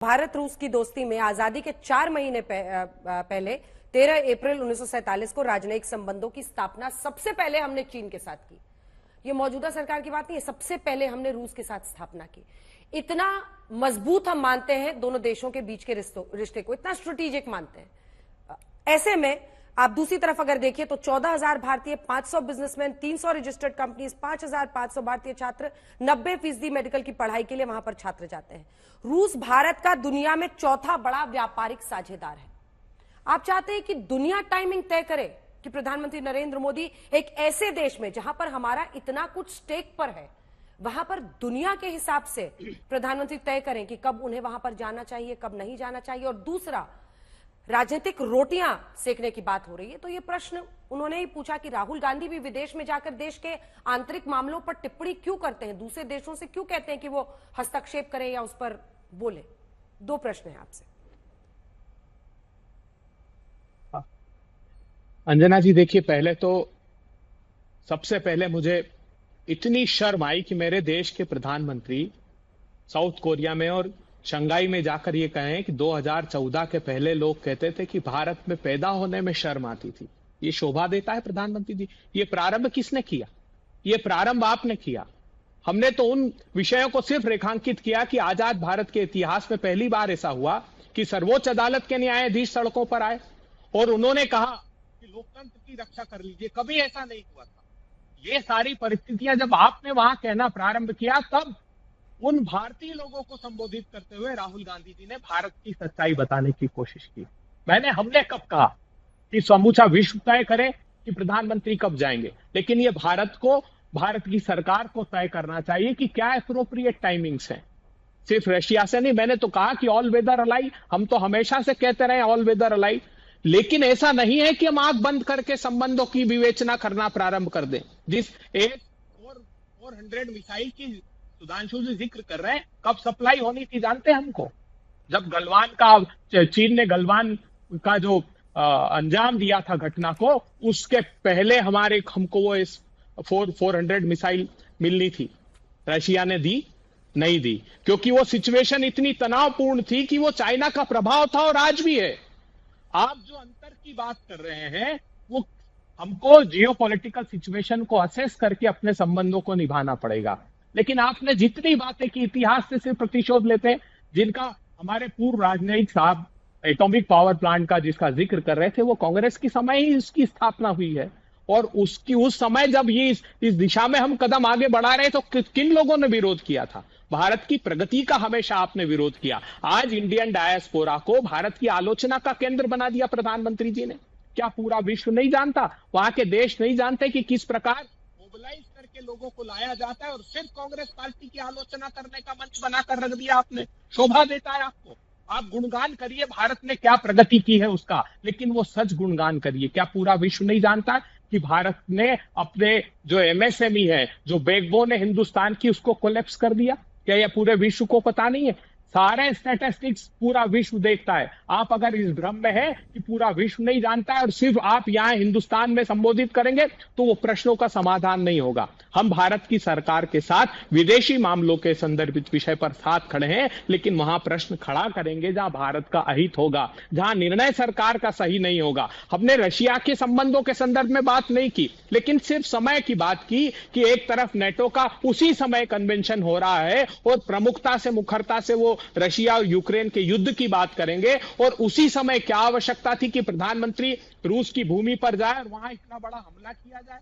भारत रूस की दोस्ती में आजादी के 4 महीने पहले 13 अप्रैल 1947 को राजनयिक संबंधों की स्थापना सबसे पहले हमने चीन के साथ की। ये मौजूदा सरकार की बात नहीं है, सबसे पहले हमने रूस के साथ स्थापना की। इतना मजबूत हम मानते हैं दोनों देशों के बीच के रिश्ते को, इतना स्ट्रेटेजिक मानते हैं। ऐसे में आप दूसरी तरफ अगर देखिए तो 14,000 भारतीय, 500 बिजनेसमैन, 300 रजिस्टर्ड कंपनीज, 5,500 भारतीय छात्र, 90% मेडिकल की पढ़ाई के लिए वहां पर छात्र जाते हैं। रूस भारत का दुनिया में चौथा बड़ा व्यापारिक साझेदार है। आप चाहते हैं कि दुनिया टाइमिंग तय करे कि प्रधानमंत्री नरेंद्र मोदी एक ऐसे देश में जहां पर हमारा इतना कुछ स्टेक पर है, वहां पर दुनिया के हिसाब से प्रधानमंत्री तय करें कि कब उन्हें वहां पर जाना चाहिए, कब नहीं जाना चाहिए। और दूसरा, राजनीतिक रोटियां सेकने की बात हो रही है, तो यह प्रश्न उन्होंने ही पूछा कि राहुल गांधी भी विदेश में जाकर देश के आंतरिक मामलों पर टिप्पणी क्यों करते हैं, दूसरे देशों से क्यों कहते हैं कि वो हस्तक्षेप करें या उस पर बोले। दो प्रश्न है आपसे। अंजना जी, देखिए, पहले तो सबसे पहले मुझे इतनी शर्म आई कि मेरे देश के प्रधानमंत्री साउथ कोरिया में और शंघाई में जाकर ये कहें कि 2014 के पहले लोग कहते थे कि भारत में पैदा होने में शर्म आती थी। ये शोभा देता है प्रधानमंत्री जी? ये प्रारंभ किसने किया? ये प्रारंभ आपने किया। हमने तो उन विषयों को सिर्फ रेखांकित किया कि आजाद भारत के इतिहास में पहली बार ऐसा हुआ कि सर्वोच्च अदालत के न्यायाधीश सड़कों पर आए और उन्होंने कहा कि लोकतंत्र की रक्षा कर लीजिए। कभी ऐसा नहीं हुआ था। ये सारी परिस्थितियां जब आपने वहां कहना प्रारंभ किया, तब उन भारतीय लोगों को संबोधित करते हुए राहुल गांधी जी ने भारत की सच्चाई बताने की कोशिश की। हमने कब कहा कि समूचा विश्व तय करे कि प्रधानमंत्री कब जाएंगे, लेकिन ये भारत की सरकार को तय करना चाहिए कि क्या एप्रोप्रिएट टाइमिंग्स है। सिर्फ रशिया से नहीं, मैंने तो कहा कि ऑल वेदर अलाई, हम तो हमेशा से कहते रहे ऑल वेदर अलाई, लेकिन ऐसा नहीं है कि हम आंख बंद करके संबंधों की विवेचना करना प्रारंभ कर दें। जिस S-400 मिसाइल की सुधांशु जी जिक्र कर रहे हैं, कब सप्लाई होनी थी जानते हैं हमको? जब चीन ने गलवान का जो अंजाम दिया था घटना को, उसके पहले हमको वो इस 400 मिसाइल मिलनी थी। रशिया ने दी नहीं दी, क्योंकि वो सिचुएशन इतनी तनावपूर्ण थी कि वो चाइना का प्रभाव था और आज भी है। आप जो अंतर की बात कर रहे हैं, वो हमको जियोपॉलिटिकल सिचुएशन को असेस करके अपने संबंधों को निभाना पड़ेगा। लेकिन आपने जितनी बातें की इतिहास से सिर्फ प्रतिशोध लेते हैं, जिनका हमारे पूर्व राजनयिक साहब एटॉमिक पावर प्लांट का जिसका जिक्र कर रहे थे, वो कांग्रेस के समय ही इसकी स्थापना हुई है। और उस समय जब ये इस दिशा में हम कदम आगे बढ़ा रहे तो किन लोगों ने विरोध किया था? भारत की प्रगति का हमेशा आपने विरोध किया। आज इंडियन डायस्पोरा को भारत की आलोचना का केंद्र बना दिया प्रधानमंत्री जी ने। क्या पूरा विश्व नहीं जानता, वहां के देश नहीं जानते कि किस प्रकार मोबिलाइज करके लोगों को लाया जाता है? और सिर्फ कांग्रेस पार्टी की आलोचना करने का मंच बनाकर रख दिया आपने। शोभा देता है आपको? आप गुणगान करिए भारत ने क्या प्रगति की है उसका, लेकिन वो सच गुणगान करिए। क्या पूरा विश्व नहीं जानता कि भारत ने अपने जो एमएसएमई है, जो बैकबोन है हिंदुस्तान की, उसको कोलैप्स कर दिया? क्या यह पूरे विश्व को पता नहीं है? सारे स्टैटिस्टिक्स पूरा विश्व देखता है। आप अगर इस भ्रम में है कि पूरा विश्व नहीं जानता है और सिर्फ आप यहां हिंदुस्तान में संबोधित करेंगे, तो वो प्रश्नों का समाधान नहीं होगा। हम भारत की सरकार के साथ विदेशी मामलों के संदर्भित विषय पर साथ खड़े हैं, लेकिन वहां प्रश्न खड़ा करेंगे जहां भारत का अहित होगा, जहां निर्णय सरकार का सही नहीं होगा। हमने रशिया के संबंधों के संदर्भ में बात नहीं की, लेकिन सिर्फ समय की बात की कि एक तरफ नेटो का उसी समय कन्वेंशन हो रहा है और प्रमुखता से, मुखरता से वो रशिया और यूक्रेन के युद्ध की बात करेंगे, और उसी समय क्या आवश्यकता थी कि प्रधानमंत्री रूस की भूमि पर जाए और वहां इतना बड़ा हमला किया जाए?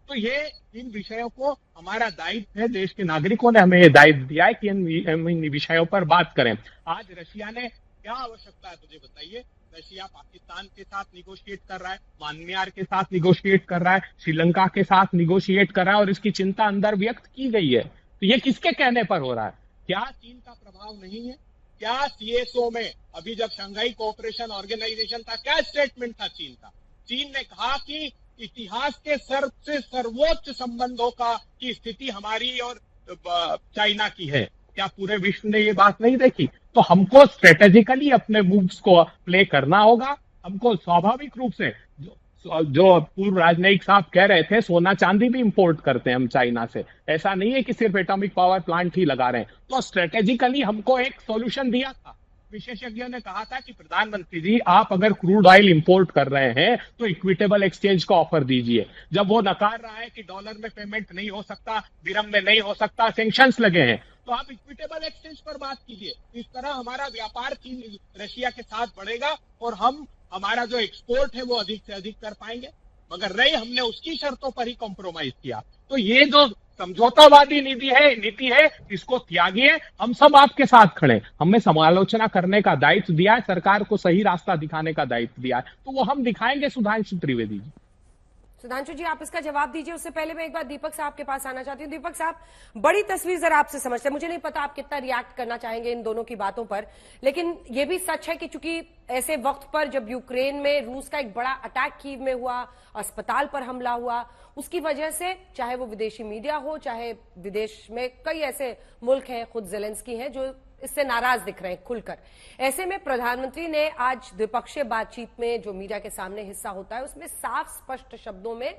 तो ये इन विषयों को हमारा दायित्व है, देश के नागरिकों ने हमें ये दायित्व दिया है कि इन विषयों पर बात करें। आज रशिया ने क्या आवश्यकता है मुझे बताइए? रशिया पाकिस्तान के साथ निगोशिएट कर रहा है, म्यांमार के साथ निगोशिएट कर रहा है, श्रीलंका के साथ निगोशिएट कर रहा है, और इसकी चिंता अंदर व्यक्त की गई है। तो ये किसके कहने पर हो रहा है? क्या चीन का प्रभाव नहीं है? क्या सीएसओ में अभी जब शंघाई कोऑपरेशन ऑर्गेनाइजेशन था, क्या स्टेटमेंट था चीन का? चीन ने कहा कि इतिहास के सबसे सर्वोच्च संबंधों की स्थिति हमारी और चाइना की है। क्या पूरे विश्व ने ये बात नहीं देखी? तो हमको स्ट्रेटेजिकली अपने मूव्स को प्ले करना होगा। हमको स्वाभाविक रूप से जो पूर्व राजनयिक साहब कह रहे थे, सोना चांदी भी इंपोर्ट करते हैं हम चाइना से। ऐसा नहीं है कि सिर्फ एटॉमिक पावर प्लांट ही लगा रहे हैं। तो स्ट्रेटेजिकली हमको एक सॉल्यूशन दिया था विशेषज्ञों ने कहा था कि प्रधानमंत्री जी आप अगर क्रूड ऑयल इंपोर्ट कर रहे हैं तो इक्विटेबल एक्सचेंज का ऑफर दीजिए। जब वो नकार रहा है कि डॉलर में पेमेंट नहीं हो सकता, दिरहम में नहीं हो सकता, सैंक्शंस लगे हैं, तो आप इक्विटेबल एक्सचेंज पर बात कीजिए। इस तरह हमारा व्यापार चीन रशिया के साथ बढ़ेगा और हम हमारा जो एक्सपोर्ट है वो अधिक से अधिक कर पाएंगे। मगर नहीं, हमने उसकी शर्तों पर ही कॉम्प्रोमाइज किया। तो ये जो समझौतावादी नीति है इसको त्यागिए। हम सब आपके साथ खड़े, हमें समालोचना करने का दायित्व दिया है, सरकार को सही रास्ता दिखाने का दायित्व दिया है, तो वो हम दिखाएंगे। सुधांशु त्रिवेदी जी। सुधांशु जी, आप इसका जवाब दीजिए। उससे पहले मैं एक बार दीपक साहब के पास आना चाहती हूँ। दीपक साहब, बड़ी तस्वीर जरा आपसे समझते हैं। मुझे नहीं पता आप कितना रिएक्ट करना चाहेंगे इन दोनों की बातों पर, लेकिन यह भी सच है कि चूंकि ऐसे वक्त पर जब यूक्रेन में रूस का एक बड़ा अटैक कीव में हुआ, अस्पताल पर हमला हुआ, उसकी वजह से चाहे वो विदेशी मीडिया हो, चाहे विदेश में कई ऐसे मुल्क हैं, खुद ज़ेलेंस्की हैं, जो इससे नाराज दिख रहे हैं खुलकर। ऐसे में प्रधानमंत्री ने आज द्विपक्षीय बातचीत में, जो मीडिया के सामने हिस्सा होता है, उसमें साफ स्पष्ट शब्दों में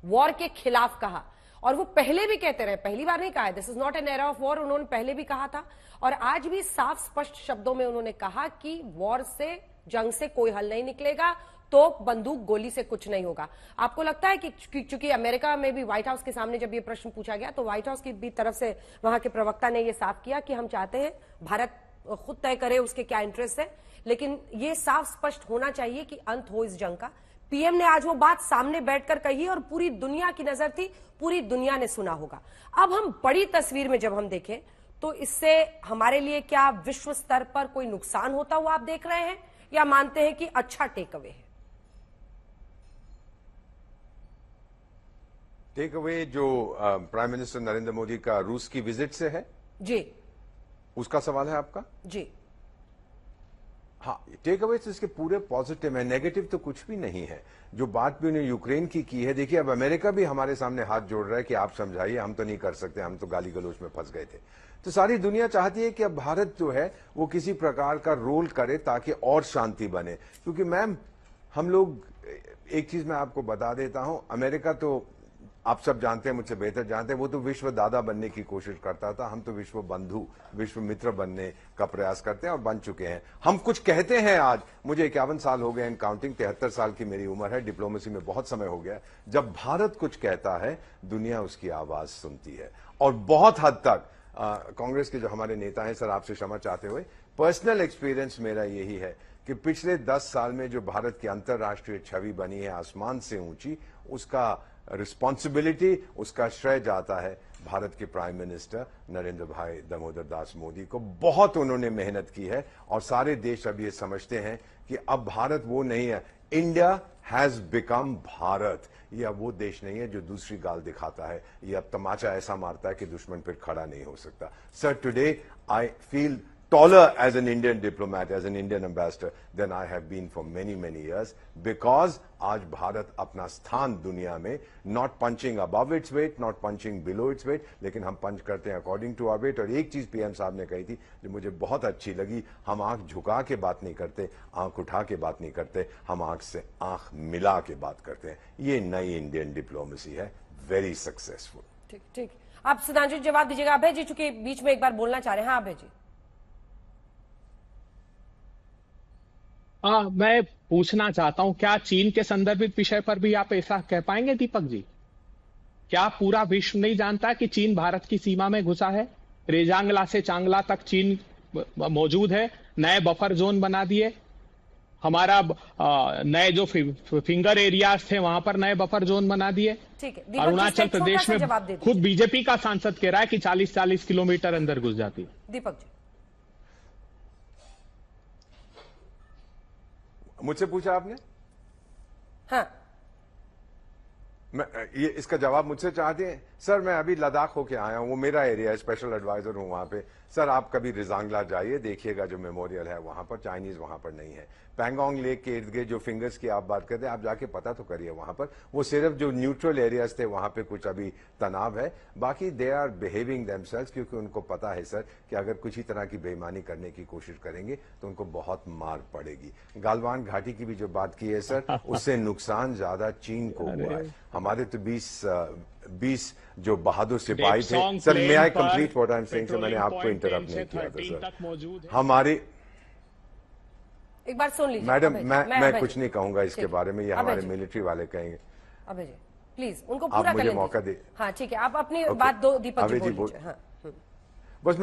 वॉर के खिलाफ कहा। और वो पहले भी कहते रहे, पहली बार नहीं कहा है, this is not an era of war, उन्होंने पहले भी कहा था और आज भी साफ स्पष्ट शब्दों में उन्होंने कहा कि वॉर से, जंग से कोई हल नहीं निकलेगा, तो बंदूक गोली से कुछ नहीं होगा। आपको लगता है कि चूंकि अमेरिका में भी व्हाइट हाउस के सामने जब ये प्रश्न पूछा गया तो व्हाइट हाउस की भी तरफ से वहां के प्रवक्ता ने ये साफ किया कि हम चाहते हैं भारत खुद तय करे उसके क्या इंटरेस्ट है, लेकिन ये साफ स्पष्ट होना चाहिए कि अंत हो इस जंग का। पीएम ने आज वो बात सामने बैठकर कही और पूरी दुनिया की नजर थी, पूरी दुनिया ने सुना होगा। अब हम बड़ी तस्वीर में जब हम देखें तो इससे हमारे लिए क्या विश्व स्तर पर कोई नुकसान होता हुआ आप देख रहे हैं, या मानते हैं कि अच्छा टेक अवे है? टेक अवे जो प्राइम मिनिस्टर नरेंद्र मोदी का रूस की विजिट से है जी, उसका सवाल है आपका जी। हाँ, टेक अवे इसके पूरे पॉजिटिव है, नेगेटिव तो कुछ भी नहीं है। जो बात भी उन्हें यूक्रेन की है, देखिए अब अमेरिका भी हमारे सामने हाथ जोड़ रहा है कि आप समझाइए, हम तो नहीं कर सकते, हम तो गाली गलौज में फंस गए थे। तो सारी दुनिया चाहती है कि अब भारत जो है वो किसी प्रकार का रोल करे ताकि और शांति बने। क्योंकि मैम, हम लोग, एक चीज मैं आपको बता देता हूं, अमेरिका तो आप सब जानते हैं, मुझसे बेहतर जानते हैं, वो तो विश्व दादा बनने की कोशिश करता था। हम तो विश्व बंधु, विश्व मित्र बनने का प्रयास करते हैं और बन चुके हैं। हम कुछ कहते हैं आज, मुझे 51 साल हो गए इन काउंटिंग, 73 साल की मेरी उम्र है, डिप्लोमेसी में बहुत समय हो गया। जब भारत कुछ कहता है, दुनिया उसकी आवाज सुनती है। और बहुत हद तक कांग्रेस के जो हमारे नेता हैं, सर आपसे क्षमा चाहते हुए, पर्सनल एक्सपीरियंस मेरा यही है कि पिछले 10 साल में जो भारत की अंतर्राष्ट्रीय छवि बनी है आसमान से ऊंची, उसका रिस्पॉन्सिबिलिटी, उसका श्रेय जाता है भारत के प्राइम मिनिस्टर नरेंद्र भाई दामोदर दास मोदी को। बहुत उन्होंने मेहनत की है और सारे देश अब ये समझते हैं कि अब भारत वो नहीं है, इंडिया हैज बिकम भारत। ये अब वो देश नहीं है जो दूसरी गाल दिखाता है, ये अब तमाचा ऐसा मारता है कि दुश्मन फिर खड़ा नहीं हो सकता। Sir, today I feel taller as an Indian diplomat, as an Indian ambassador than I have been for many, many years, because आज भारत अपना स्थान दुनिया में, not punching above its weight, not punching below its weight, लेकिन हम पंच करते हैं according to our weight। और एक चीज पीएम साहब ने कही थी जो मुझे बहुत अच्छी लगी, हम आंख झुका के बात नहीं करते, आंख उठा के बात नहीं करते, हम आंख से आंख मिला के बात करते हैं। ये नई इंडियन डिप्लोमेसी है, वेरी सक्सेसफुल। ठीक ठीक, आप सुधांशु जवाब दीजिएगा। अभय जी चूंकि बीच में एक बार बोलना चाह रहे हैं। हाँ अभय जी। मैं पूछना चाहता हूं, क्या चीन के संदर्भित विषय पर भी आप ऐसा कह पाएंगे दीपक जी? क्या पूरा विश्व नहीं जानता कि चीन भारत की सीमा में घुसा है? रेजांगला से चांगला तक चीन मौजूद है, नए बफर जोन बना दिए, हमारा नए जो फिंगर एरियाज थे वहां पर नए बफर जोन बना दिए। ठीक है, अरुणाचल प्रदेश में खुद बीजेपी का सांसद कह रहा है कि 40-40 किलोमीटर अंदर घुस जाती। दीपक जी, मुझसे पूछा आपने? हाँ, मैं ये इसका जवाब मुझसे चाहते हैं? सर, मैं अभी लद्दाख होके आया हूं, वो मेरा एरिया है, स्पेशल एडवाइजर हूं वहां पे। सर, आप कभी रिजांगला जाइए, देखिएगा जो मेमोरियल है वहां पर, चाइनीज वहां पर नहीं है। पैंगोंग लेक के इर्द गिर्द जो फिंगर्स की आप बात करते हैं, आप जाके पता तो करिए वहां पर, वो सिर्फ जो न्यूट्रल एरियाज थे वहां पे कुछ अभी तनाव है, बाकी दे आर बिहेविंग देमसेल्व्स, क्योंकि उनको पता है सर कि अगर कुछ ही तरह की बेईमानी करने की कोशिश करेंगे तो उनको बहुत मार पड़ेगी। गालवान घाटी की भी जो बात की है सर, उससे नुकसान ज्यादा चीन को हुआ है। हमारे तो 20 जो बहादुर सिपाही थे sir, may I complete what I am saying, मैंने आपको इंटरप्ट नहीं किया था सर। एक बार सुन लीजिए मैडम, अभय जी, मैं अभय कुछ जी। नहीं कहूंगा इसके ठीक। बारे में, ये अभय हमारे जी। मिलिट्री वाले कहेंगे। अभय जी प्लीज उनको आप पूरा मुझे करने मौका दीजिए। दे। हाँ ठीक है, आप अपनी ओके। बात दो दीपक जी अभय जी बोल लीजिए। हाँ बस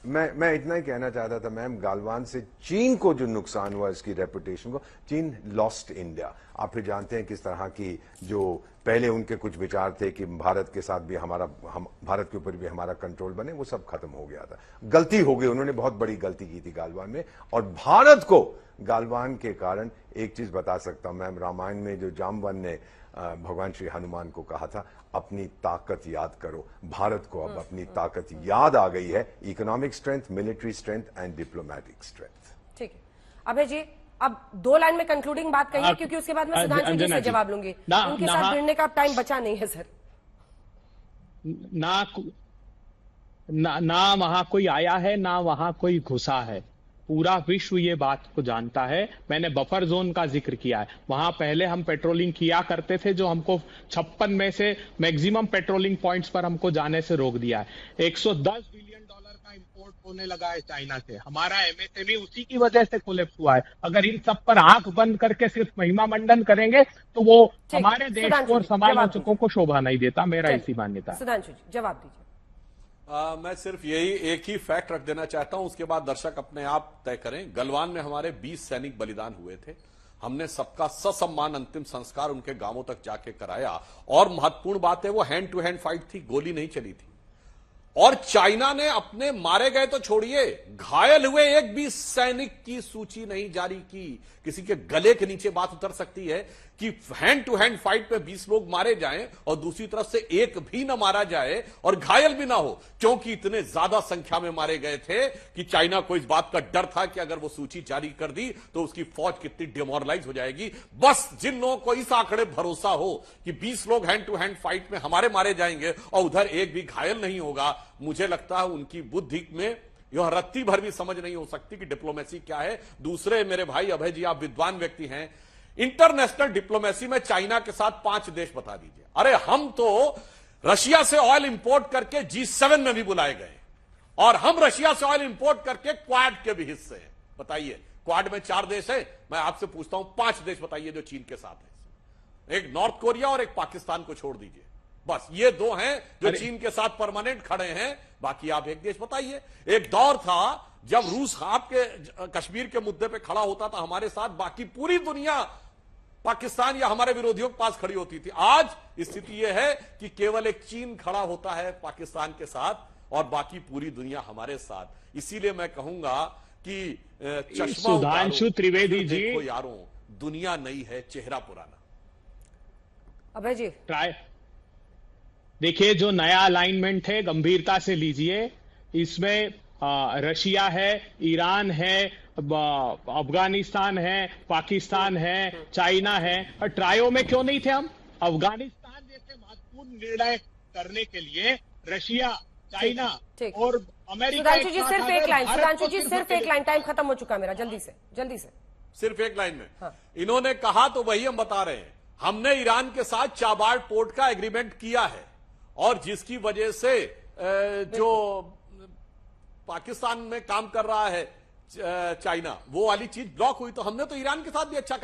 मैं इतना ही कहना चाहता था मैम, गालवान से चीन को जो नुकसान हुआ, इसकी रेपुटेशन को, चीन लॉस्ट इंडिया। आप फिर जानते हैं किस तरह की जो पहले उनके कुछ विचार थे कि भारत के साथ भी भारत के ऊपर भी हमारा कंट्रोल बने, वो सब खत्म हो गया था। गलती हो गई, उन्होंने बहुत बड़ी गलती की थी गालवान में। और भारत को गालवान के कारण एक चीज बता सकता हूं मैम, रामायण में जो जामवन ने भगवान श्री हनुमान को कहा था, अपनी ताकत याद करो। भारत को अब अपनी ताकत याद आ गई है, economic strength, military strength and diplomatic strength. ठीक है अभय जी, अब 2 लाइन में कंक्लूडिंग बात कहिए, क्योंकि उसके बाद मैं सुधांशु जी से जवाब लूंगी। उनके साथ भिड़ने का टाइम बचा नहीं है सर। ना वहां कोई आया है, ना वहां कोई घुसा है। पूरा विश्व ये बात को जानता है। मैंने बफर जोन का जिक्र किया है, वहां पहले हम पेट्रोलिंग किया करते थे, जो हमको 56 में से मैक्सिमम पेट्रोलिंग पॉइंट्स पर हमको जाने से रोक दिया है। $110 बिलियन का इंपोर्ट होने लगा है चाइना से। हमारा एमएसएमई उसी की वजह से कोलैप्स हुआ है। अगर इन सब पर आंख बंद करके सिर्फ महिमा मंडन करेंगे तो वो हमारे देश को और समालोचकों को शोभा नहीं देता। मेरा ऐसी मान्यता है। सुधांशु जी जवाब दीजिए। मैं सिर्फ यही एक ही फैक्ट रख देना चाहता हूं, उसके बाद दर्शक अपने आप तय करें। गलवान में हमारे 20 सैनिक बलिदान हुए थे। हमने सबका ससम्मान अंतिम संस्कार उनके गांवों तक जाके कराया। और महत्वपूर्ण बात है, वो हैंड टू हैंड फाइट थी, गोली नहीं चली थी। और चाइना ने अपने मारे गए तो छोड़िए, घायल हुए एक भी सैनिक की सूची नहीं जारी की। किसी के गले के नीचे बात उतर सकती है कि हैंड टू हैंड फाइट में 20 लोग मारे जाएं और दूसरी तरफ से एक भी ना मारा जाए और घायल भी ना हो, क्योंकि इतने ज्यादा संख्या में मारे गए थे कि चाइना को इस बात का डर था कि अगर वो सूची जारी कर दी तो उसकी फौज कितनी डिमोरलाइज हो जाएगी। बस जिन लोगों को इस आंकड़े भरोसा हो कि 20 लोग हैंड टू हैंड फाइट में हमारे मारे जाएंगे और उधर एक भी घायल नहीं होगा, मुझे लगता है उनकी बुद्धि में यह रत्ती भर भी समझ नहीं हो सकती कि डिप्लोमेसी क्या है। दूसरे मेरे भाई अभय जी, आप विद्वान व्यक्ति हैं, इंटरनेशनल डिप्लोमेसी में चाइना के साथ 5 देश बता दीजिए। अरे हम तो रशिया से ऑयल इंपोर्ट करके G7 में भी बुलाए गए, और हम रशिया से ऑयल इंपोर्ट करके क्वाड के भी हिस्से हैं। बताइए, क्वाड में 4 देश है, मैं आपसे पूछता हूं 5 देश बताइए जो चीन के साथ है। एक नॉर्थ कोरिया और एक पाकिस्तान को छोड़ दीजिए, बस ये 2 हैं जो चीन के साथ परमानेंट खड़े हैं। बाकी आप एक देश बताइए। एक दौर था जब रूस आपके कश्मीर के मुद्दे पे खड़ा होता था हमारे साथ, बाकी पूरी दुनिया पाकिस्तान या हमारे विरोधियों के पास खड़ी होती थी। आज स्थिति यह है कि केवल एक चीन खड़ा होता है पाकिस्तान के साथ और बाकी पूरी दुनिया हमारे साथ। इसीलिए मैं कहूंगा कि चश्मा सुधांशु त्रिवेदी जी, देखो यारों, दुनिया नई है, चेहरा पुराना। अभय जी ट्राई देखिए, जो नया अलाइनमेंट है गंभीरता से लीजिए। इसमें रशिया है, ईरान है, अफगानिस्तान है, पाकिस्तान है, चाइना है। और ट्रायो में क्यों नहीं थे हम? अफगानिस्तान जैसे महत्वपूर्ण निर्णय करने के लिए रशिया, चाइना और अमेरिका। सुधांशु जी सिर्फ एक लाइन, सुधांशु जी सिर्फ एक लाइन, टाइम खत्म हो चुका है मेरा, जल्दी से सिर्फ एक लाइन में। हाँ। इन्होंने कहा तो वही हम बता रहे हैं। हमने ईरान के साथ चाबार पोर्ट का एग्रीमेंट किया है, और जिसकी वजह से जो पाकिस्तान में काम कर रहा है चाइना, वो वाली चीज ब्लॉक हुई। तो हमने तो ईरान के साथ भी अच्छा